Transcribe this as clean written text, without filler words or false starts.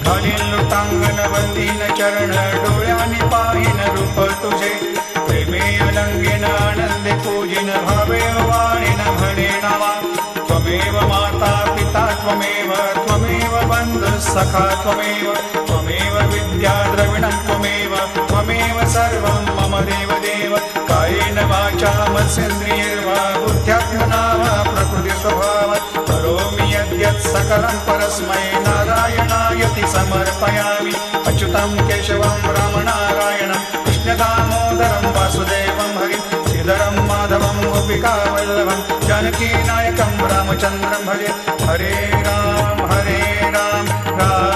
घालीन लुटांगण वंदीन चरण डोळ्यानी पाहिन रूप तुझे प्रेमे अलंगीन आनंदे पूजिन भावे वाणीन म्हणे नावा त्वमेव माता पिता त्वमेव त्वमेव बंधु सखा त्वमेव त्वमेव विद्या द्रविणं त्वमेव त्वमेव सर्वं मम देवदेव कायेन वाचा मनसेन्द्रियैर्वा बुद्ध्यात्मना वा प्रकृति स्वभावात् करोमि यद्यत् सकलं परस्मै नारायणायति समर्पयामि अच्युतं केशवं रामनारायणं कृष्णदामोदरं वासुदेवं हरिं श्रीधरं माधवं गोपिकावल्लभं जानकीनायकं रामचन्द्रं भजे हरे राम राम